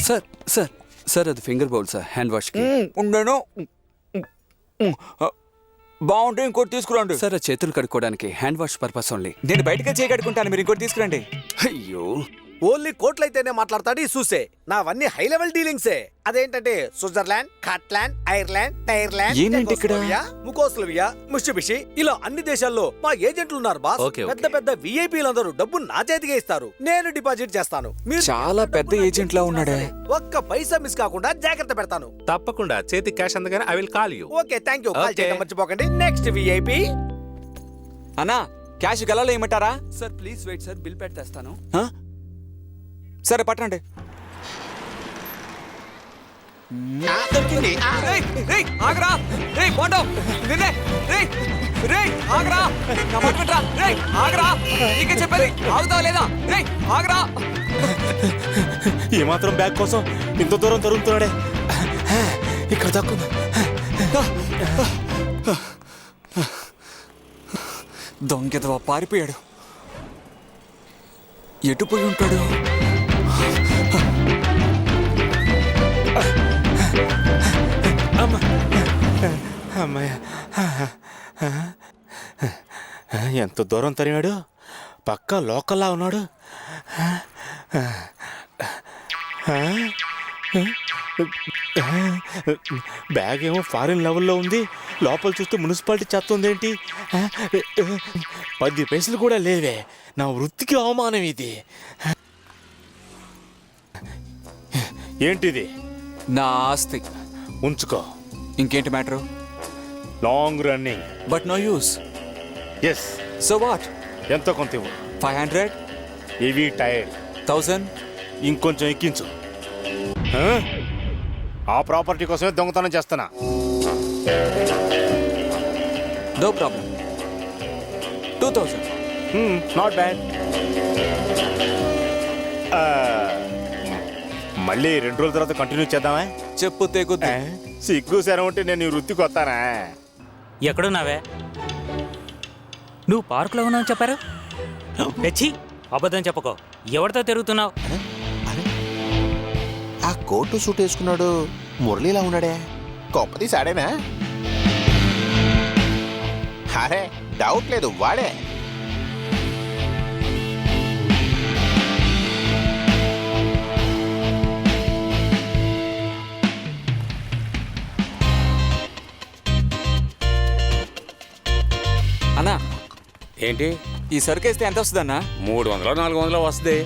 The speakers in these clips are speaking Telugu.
సార్ సార్ సార్ అది finger bowl sir, hand wash కి. ఉండను. బాగుంటే ఇంకోటి తీసుకురండి. సార్ అది చేతులు కడుక్కోవడానికి, హ్యాండ్ వాష్ పర్పస్ ఓన్లీ. నేను బయటకే చేయగడుకుంటాను, మీరు ఇంకోటి తీసుకురండి. అయ్యో, ఓన్లీ కోట్లయితేనే మాట్లాడతాడు ఈ చూసే. నావన్నీ హై లెవెల్ డీలింగ్సే. అదేంటంటే స్విట్జర్లాండ్, స్కాట్లాండ్, ఐర్లాండ్, టైర్లాండ్, ఏంటంటే ఇక్కడ? ముకోస్లవియా, ముషిబిషి ఇలా అన్ని దేశాల్లో మా ఏజెంట్లు ఉన్నారు బాస్. Okay, okay. పెద్ద పెద్ద విఐపీలందరూ డబ్బు నా చేతికే ఇస్తారు, నేను డిపాజిట్ చేస్తాను. మీరు చాలా పెద్ద ఏజెంట్ లా ఉన్నాడే. ఒక్క పైసా మిస్ కాకుండా జాగ్రత్త పెడతాను. తప్పకుండా చేతి క్యాష్ అందగానే I will call you. Okay, thank you. Call Okay. చేయడం మర్చిపోకండి. నెక్స్ట్ విఐపీ అన్నా, క్యాష్ గలలో ఏమంటారా? Sir please wait sir, bill పెట్టేస్తాను. సరే పట్టండి. రేయ్, రేయ్, ఆగ్రా. రేయ్, పోండు. నిన్నే. రేయ్, రేయ్, ఆగ్రా. నా మాట వినరా? రేయ్, ఆగ్రా. నీకే చెప్పేది, ఆగుతావా లేదా? రేయ్, ఆగ్రా. ఏమాత్రం బ్యాగ్ కోసం ఇంత దూరం తరుగుతున్నాడే. ఇక్కడ దక్కుంది. దొంగెదవా పారిపోయాడు. ఎటు పోయి ఉంటాడు? అమ్మాయ, ఎంత దూరం తరిగాడు. పక్కా లోకల్లా ఉన్నాడు. బ్యాగ్ ఏమో ఫారిన్ లెవెల్లో ఉంది. లోపల చూస్తే మున్సిపాలిటీ చెత్త ఉందేంటి? 10 పైసలు కూడా లేవే. నా వృత్తికి అవమానం ఇది. ఏంటిది? నా ఆస్తి. ఉంచుకో. ఇంకేంటి matter? Long running. But no use. Yes. So what? ఎంతో కొంత ఇవ్వు. 500, ఇవి టైర్డ్. 1000. ఇంకొంచెం ఎక్కించు. ఆ ప్రాపర్టీ కోసమే దొంగతనం చేస్తున్నా. No problem. 2000. Not bad. మళ్ళీ 2 రోజుల తర్వాత కంటిన్యూ చేద్దామా? చెప్పు తెగుద్దు. సిగ్గు శరం ఉంటే నేను ఈ వృత్తికి వస్తానా? ఎక్కడున్నావే? నువ్వు పార్కులో ఉన్నావు చెప్పారు. తెచ్చి అబద్ధం చెప్పకో. ఎవరితో తిరుగుతున్నావు? ఆ కోటు సూట్ వేసుకున్నాడు, మురళిలా ఉన్నాడే. గొప్పది సాడేనా? అరే డౌట్ లేదు, వాడే. అన్నా, ఏంటి? ఈ సరుకు వేస్తే ఎంత వస్తుంది అన్నా? 300 400 వస్తుంది.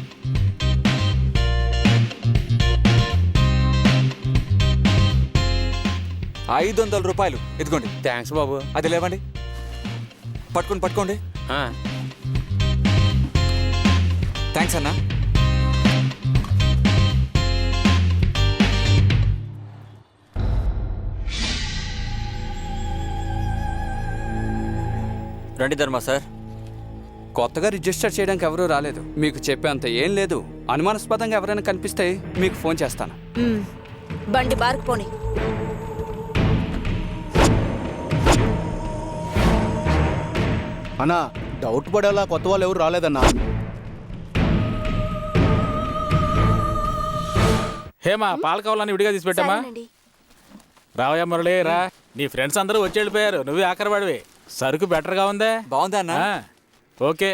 ₹500. ఇదిగోండి. థ్యాంక్స్ బాబు. అది లేవండి. పట్టుకోండి. థ్యాంక్స్ అన్నా. రండి ధర్మ సార్. కొత్తగా రిజిస్టర్ చేయడానికి ఎవరూ రాలేదు. మీకు చెప్పేంత ఏం లేదు. అనుమానాస్పదంగా ఎవరైనా కనిపిస్తే మీకు ఫోన్ చేస్తాను. బండి బార్కు పోని. అన్నా, డౌట్ పడేలా కొత్త వాళ్ళు ఎవరు రాలేదన్నా. హేమా, పాల కావాలని విడిగా తీసి పెట్టామా? రావయ్యా మురళి, రా. నీ ఫ్రెండ్స్ అందరూ వచ్చి వెళ్ళిపోయారు, నువ్వే ఆఖరివాడివి. సరుకు బెటర్గా ఉందే? బాగుందా అన్నా? ఓకే.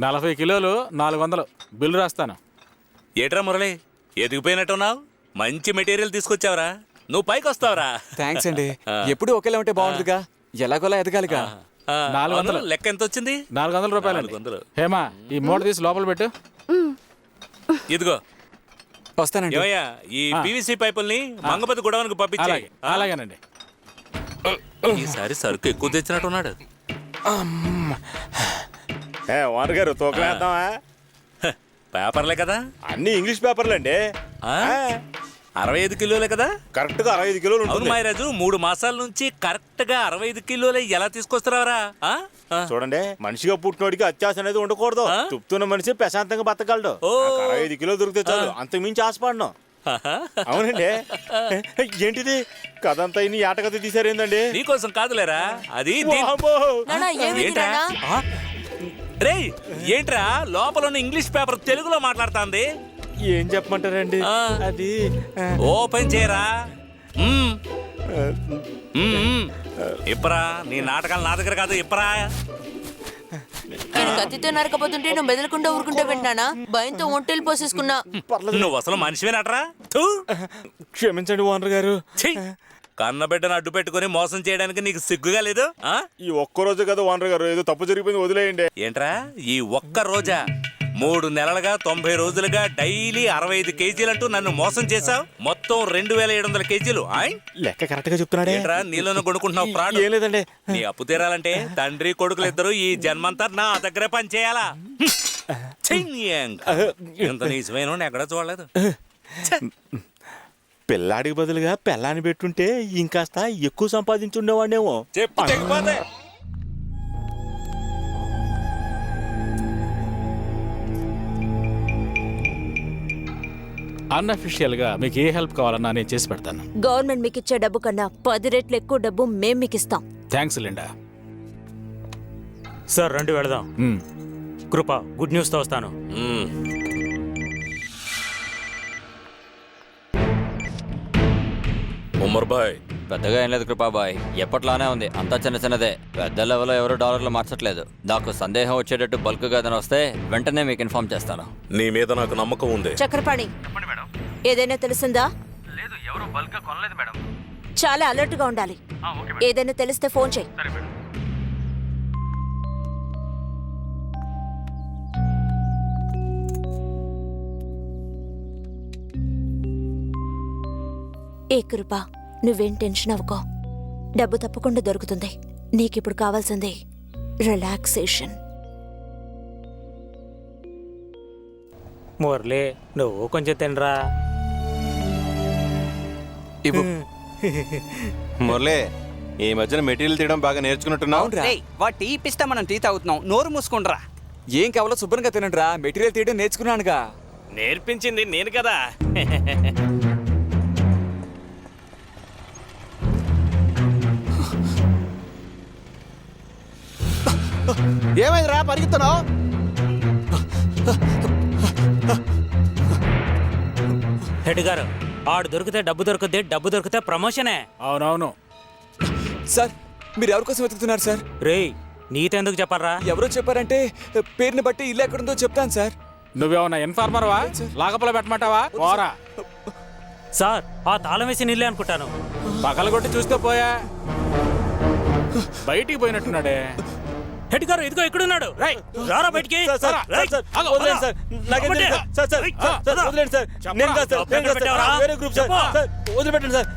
40 కిలోలు 400. బిల్లు రాస్తాను. ఏట్రా మురళి, ఎదిగిపోయినట్టున్నావు. మంచి మెటీరియల్ తీసుకొచ్చావరా. నువ్వు పైకి వస్తావరా. థ్యాంక్స్ అండి. ఎప్పుడు ఒకేలా ఉంటే బాగుంటుందిగా. ఎలాగోలా ఎదగాలిగా. 400. లెక్క ఎంత వచ్చింది? 400 రూపాయలు. 400. హేమా, ఈ మూట తీసి లోపల పెట్టు. ఇదిగో వస్తానండి. ఏమయ్యా, ఈ పీవీసీ పైపుల్ని మంగపతి గొడవనికి పంపించాయి. అలాగేనండి. ఈసారి సరుకు ఎక్కువ తెచ్చినట్టున్నాడు. ఓనర్ గారు తూకలేద్దామా? పేపర్లే కదా. అన్ని ఇంగ్లీష్ పేపర్లు అండి. 65 కిలోలే కదా. కరెక్ట్ గా 65 కిలోలు అవును ఉంటుంది. మాయరాజు, 3 మాసాల నుంచి కరెక్ట్ గా 65 కిలోలే ఎలా తీసుకొస్తున్నారా? చూడండి, మనిషిగా పుట్టినోడికి అత్యాశ అనేది ఉండకూడదు. తుప్తున్న మనిషి ప్రశాంతంగా బతకగలడు. 65 కిలోలు దొరికితే చాలు, అంతకు మించి ఆశపడను. అవునండి. ఏంటిది కథంతా ఇన్ని ఆటకథ తీసారేందండి? నీకోసం కాదులేరా, అది రేయ్, ఏంట్రా లోపల ఉన్న ఇంగ్లీష్ పేపర్ తెలుగులో మాట్లాడుతుంది? ఏం చెప్పమంటారండి ఆ. అది ఓపెన్ చేయరా మ్మ్. మ్మ్. ఇప్పరా నీ నాటకాలు నా దగ్గర కాదు ఇప్పరా. నేను కత్తితో నరకపోతుంటే నువ్వు మెదలకుండా ఊరుకుంటే వింటానా? భయంతో ఒంటెలు పోసేసుకున్నా. నువ్వు అసలు మనిషివేనట్రా థూ. క్షమించండి ఓనర్ గారు. ఛీ! కన్నబిడ్డను అడ్డు పెట్టుకుని మోసం చేయడానికి నీకు సిగ్గుగా లేదు ఆ? ఈ ఒక్క రోజు కదా ఓనర్ గారు, ఏదో తప్పు జరిగిపోయింది వదిలేయండి. ఏంట్రా ఈ ఒక్క రోజా 3 నెలలుగా 90 రోజులుగా డైలీ 65 కేజీలంటూ నన్ను మోసం చేశావు. మొత్తం 2700 కేజీలు. ఆయ్? లెక్క కరెక్ట్ గా చెప్తున్నాడే. ఏంట్రా నీలోనే కొనుక్కుంటున్నావు ఫ్రాడ్? ఏం లేదండి. నీ అప్పు తీరాలంటే తండ్రి కొడుకులు ఇద్దరు ఈ జన్మంతా నా దగ్గరే పని చేయాలా? ఇంత నీచమైన ఎక్కడ చూడలేదు. పిల్లాడికి బదులుగా పిల్లాన్ని పెట్టుంటే ఇంకాస్త ఎక్కువ సంపాదించుండేవాడేమో. చెప్పు తెగిపోతే. అన్అఫిషియల్ గా మీకు ఏ హెల్ప్ కావాలన్నా నేను చేసి పెడతాను. గవర్నమెంట్ మీకు ఇచ్చే డబ్బు కన్నా 10 రెట్లు ఎక్కువ డబ్బు మేం మీకు ఇస్తాం. Thanks Linda. సార్ రండి వెళదాం. కృప గుడ్ న్యూస్తో వస్తాను. ఉమర్ బాయ్ పెద్దగా ఏం లేదు కృపాబాయ్, ఎప్పట్లానే ఉంది, అంతా చిన్న చిన్నదే. పెద్ద లెవెల్లో ఎవరు డాలర్లు మార్చట్లేదు. నాకు సందేహం వచ్చేటట్టు బల్క్ గా వస్తే వెంటనే మీకు ఇన్ఫార్మ్ చేస్తాను. నీ మీద నాకు నమ్మకం ఉంది. చక్రపాణి, ఏదైనా తెలిసిందా? చాలా అలర్ట్ గా ఉండాలి. ఏదైనా తెలిస్తే ఫోన్ చేయి. ఏ కృప, నువ్వేం టెన్షన్ అవ్వకో. డబ్బు తప్పకుండా దొరుకుతుంది. నీకిప్పుడు కావాల్సింది రిలాక్సేషన్. మురళి నువ్వు కొంచెం తినరా. మురళి, ఈ మధ్యన మెటీరియల్ తీయడం బాగా నేర్చుకున్నట్టున్నావు. వాడు టీ ఇప్పిస్తా మనం టీ తాగుతున్నాం. నోరు మూసుకుండ్రా. ఏం కావాలో శుభ్రంగా తినండిరా. మెటీరియల్ తీయడం నేర్చుకున్నానుగా. నేర్పించింది నేను కదా. ఏమైందిరా పరిగెత్తున్నావు? హెడ్ గారు, ఆడు దొరికితే డబ్బు దొరుకుద్ది, డబ్బు దొరికితే ప్రమోషనే. అవునవును. సార్ మీరు ఎవరి కోసం వెతుకుతున్నారు సార్? రేయ్ నీతెందుకు చెప్పారా? ఎవరో చెప్పారంటే పేరుని బట్టి ఇల్లు ఎక్కడుందో చెప్తాను సార్. నువ్వేమన్నా ఇన్ఫార్మర్వా? లాగపల పెట్టమంటావా? పోరా. సార్ ఆ తాళం వేసి నీళ్ళే అనుకుంటాను. పగలు కొట్టి చూస్తే పోయా, బయటికి పోయినట్టున్నాడే. హెడ్ గారు ఇదిగో ఎక్కడున్నాడు? రై రారా బయటికి. వదిలిపెట్టండి సార్.